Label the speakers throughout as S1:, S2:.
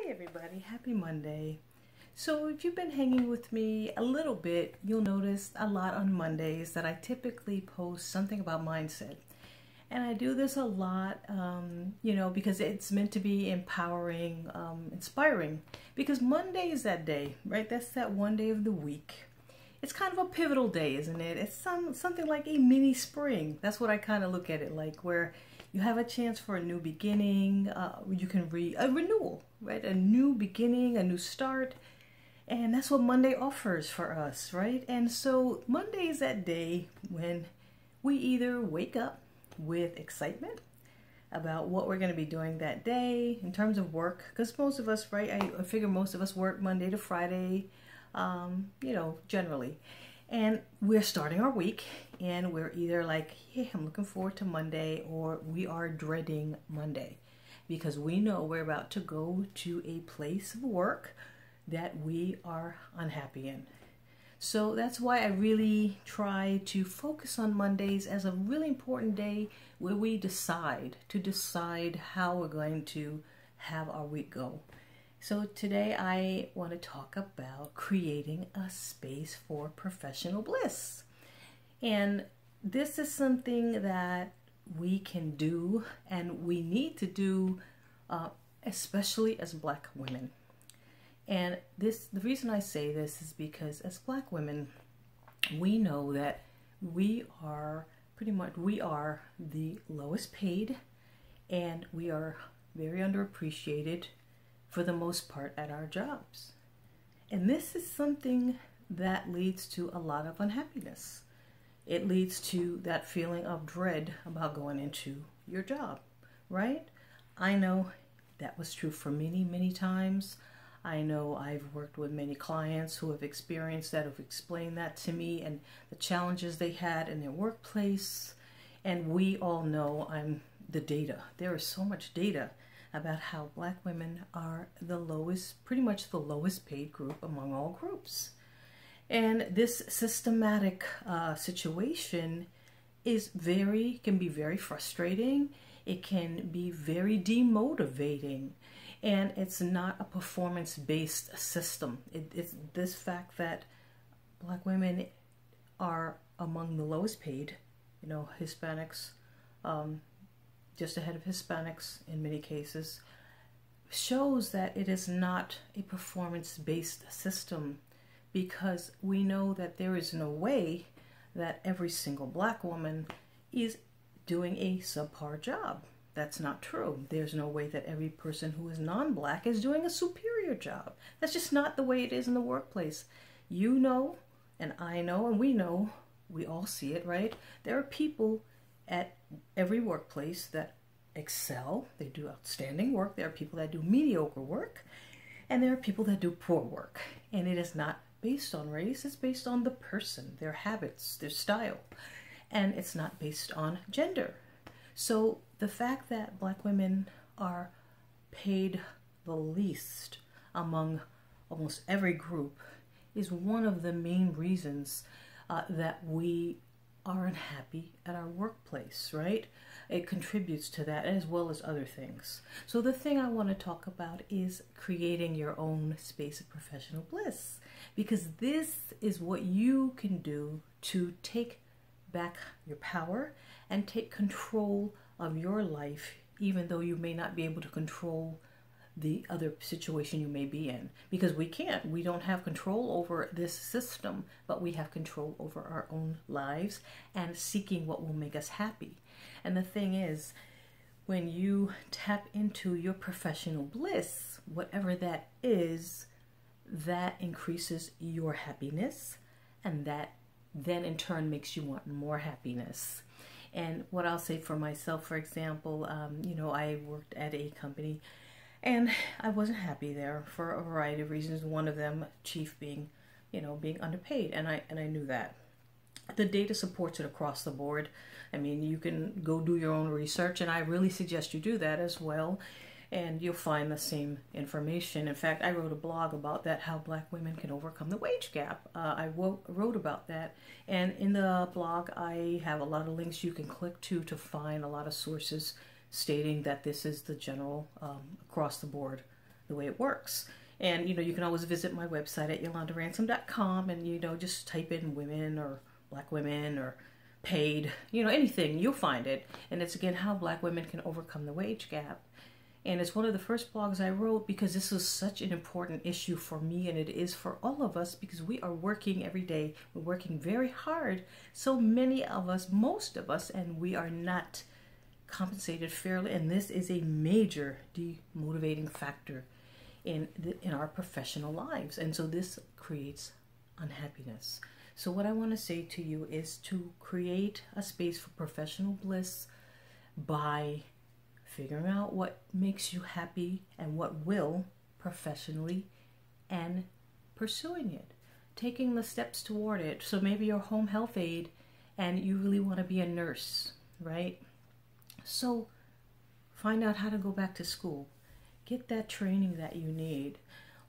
S1: everybody, happy Monday. So if you've been hanging with me a little bit, you'll notice a lot on Mondays that I typically post something about mindset. And I do this a lot, because it's meant to be empowering, inspiring. Because Monday is that day, right? That's that one day of the week. It's kind of a pivotal day, isn't it? It's something like a mini spring. That's what I kind of look at it like, where you have a chance for a new beginning. You can a renewal, right? A new beginning, a new start. And that's what Monday offers for us, right? And so Monday is that day when we either wake up with excitement about what we're going to be doing that day in terms of work, because most of us, right, I figure most of us work Monday to Friday, generally. And we're starting our week and we're either like, yeah, I'm looking forward to Monday, or we are dreading Monday because we know we're about to go to a place of work that we are unhappy in. So that's why I really try to focus on Mondays as a really important day where we decide how we're going to have our week go. So today I want to talk about creating a space for professional bliss. And this is something that we can do and we need to do, especially as Black women. And the reason I say this is because as Black women, we know that we are the lowest paid, and we are very underappreciated for the most part at our jobs. And this is something that leads to a lot of unhappiness. It leads to that feeling of dread about going into your job, right? I know that was true for many, many times. I know I've worked with many clients who have experienced that, have explained that to me and the challenges they had in their workplace. And we all know the data. There is so much data about how Black women are pretty much the lowest paid group among all groups. And this systematic situation can be very frustrating. It can be very demotivating. And it's not a performance-based system. It's this fact that Black women are among the lowest paid, Hispanics, just ahead of Hispanics in many cases, shows that it is not a performance-based system, because we know that there is no way that every single Black woman is doing a subpar job. That's not true. There's no way that every person who is non-Black is doing a superior job. That's just not the way it is in the workplace. You know, and I know, and we know, we all see it, right? There are people at every workplace that excel. They do outstanding work. There are people that do mediocre work, and there are people that do poor work. And it is not based on race. It's based on the person, their habits, their style. And it's not based on gender. So the fact that Black women are paid the least among almost every group is one of the main reasons that we are unhappy at our workplace, right? It contributes to that as well as other things. So the thing I want to talk about is creating your own space of professional bliss, because this is what you can do to take back your power and take control of your life, even though you may not be able to control the other situation you may be in, because we can't. We don't have control over this system, but we have control over our own lives and seeking what will make us happy. And the thing is, when you tap into your professional bliss, whatever that is, that increases your happiness, and that then in turn makes you want more happiness. And what I'll say for myself, for example, I worked at a company and I wasn't happy there for a variety of reasons. One of them, chief, being underpaid. And I knew that. The data supports it across the board. I mean, you can go do your own research, and I really suggest you do that as well. And you'll find the same information. In fact, I wrote a blog about that, how Black women can overcome the wage gap. I wrote about that. And in the blog, I have a lot of links you can click to find a lot of sources stating that this is the general across the board the way it works. And, you can always visit my website at yolandaransom.com and, just type in women or black women or paid, anything, you'll find it. And it's, again, how black women can overcome the wage gap. And it's one of the first blogs I wrote because this was such an important issue for me, and it is for all of us, because we are working every day. We're working very hard. So many of us, most of us, and we are not compensated fairly. And this is a major demotivating factor in our professional lives. And so this creates unhappiness. So what I want to say to you is to create a space for professional bliss by figuring out what makes you happy and what will professionally, and pursuing it, taking the steps toward it. So maybe you're home health aide and you really want to be a nurse, right? So find out how to go back to school, get that training that you need.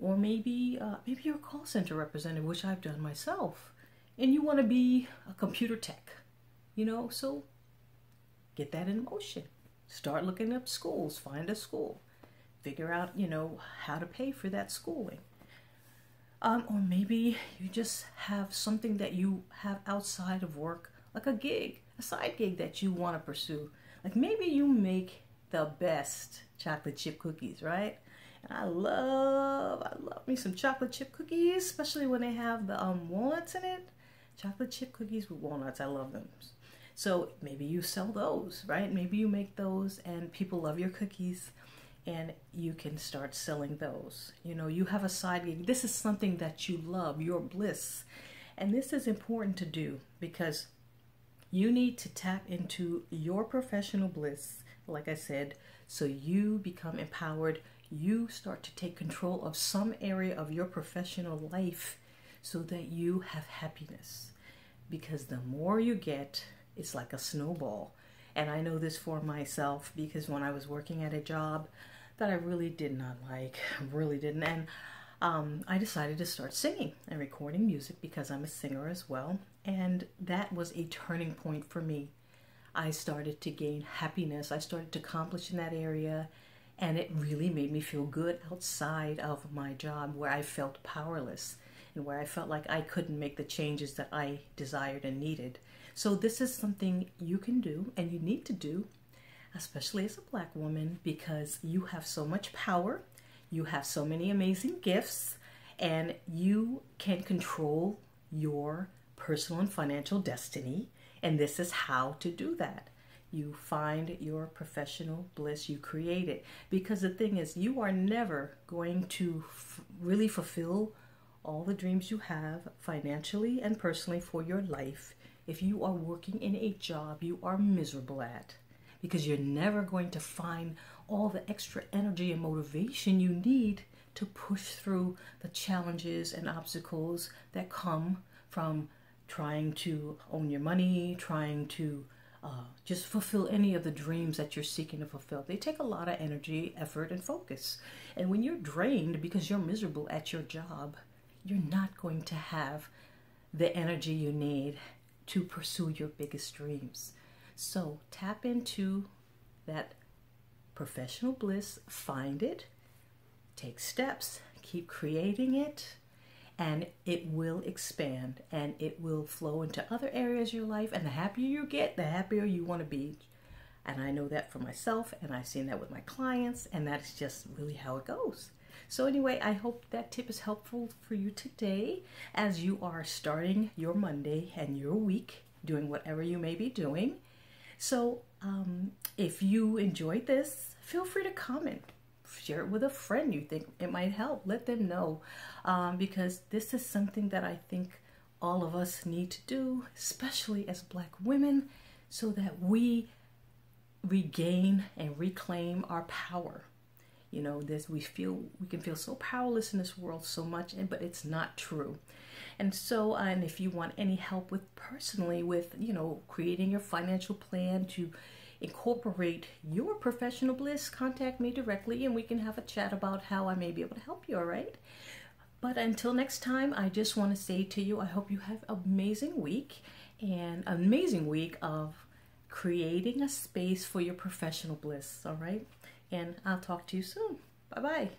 S1: Or maybe you're a call center representative, which I've done myself, and you want to be a computer tech, so get that in motion. Start looking up schools, find a school, figure out, how to pay for that schooling. Or maybe you just have something that you have outside of work, like a gig, a side gig that you want to pursue. Like maybe you make the best chocolate chip cookies, right? And I love me some chocolate chip cookies, especially when they have the walnuts in it. Chocolate chip cookies with walnuts, I love them. So maybe you sell those, right? Maybe you make those and people love your cookies and you can start selling those. You have a side gig. This is something that you love, your bliss. And this is important to do because you need to tap into your professional bliss, like I said, so you become empowered. You start to take control of some area of your professional life so that you have happiness. Because the more you get, it's like a snowball. And I know this for myself because when I was working at a job that I really did not like, really didn't, and I decided to start singing and recording music because I'm a singer as well. And that was a turning point for me. I started to gain happiness. I started to accomplish in that area. And it really made me feel good outside of my job, where I felt powerless and where I felt like I couldn't make the changes that I desired and needed. So this is something you can do and you need to do, especially as a black woman, because you have so much power, you have so many amazing gifts, and you can control your personal and financial destiny. And this is how to do that. You find your professional bliss, you create it. Because the thing is, you are never going to really fulfill all the dreams you have financially and personally for your life if you are working in a job you are miserable at. Because you're never going to find all the extra energy and motivation you need to push through the challenges and obstacles that come from trying to own your money, trying to just fulfill any of the dreams that you're seeking to fulfill. They take a lot of energy, effort, and focus. And when you're drained because you're miserable at your job, you're not going to have the energy you need to pursue your biggest dreams. So tap into that professional bliss, find it, take steps, keep creating it, and it will expand and it will flow into other areas of your life. And the happier you get, the happier you want to be. And I know that for myself, and I've seen that with my clients, and that's just really how it goes. So anyway, I hope that tip is helpful for you today as you are starting your Monday and your week, doing whatever you may be doing. So if you enjoyed this, feel free to comment. Share it with a friend you think it might help. Let them know because this is something that I think all of us need to do, especially as Black women, so that we regain and reclaim our power. You know, we can feel so powerless in this world so much, but it's not true. And so, and if you want any help with personally with, creating your financial plan to incorporate your professional bliss, contact me directly and we can have a chat about how I may be able to help you, all right? But until next time, I just want to say to you, I hope you have an amazing week and an amazing week of creating a space for your professional bliss, all right? And I'll talk to you soon. Bye-bye.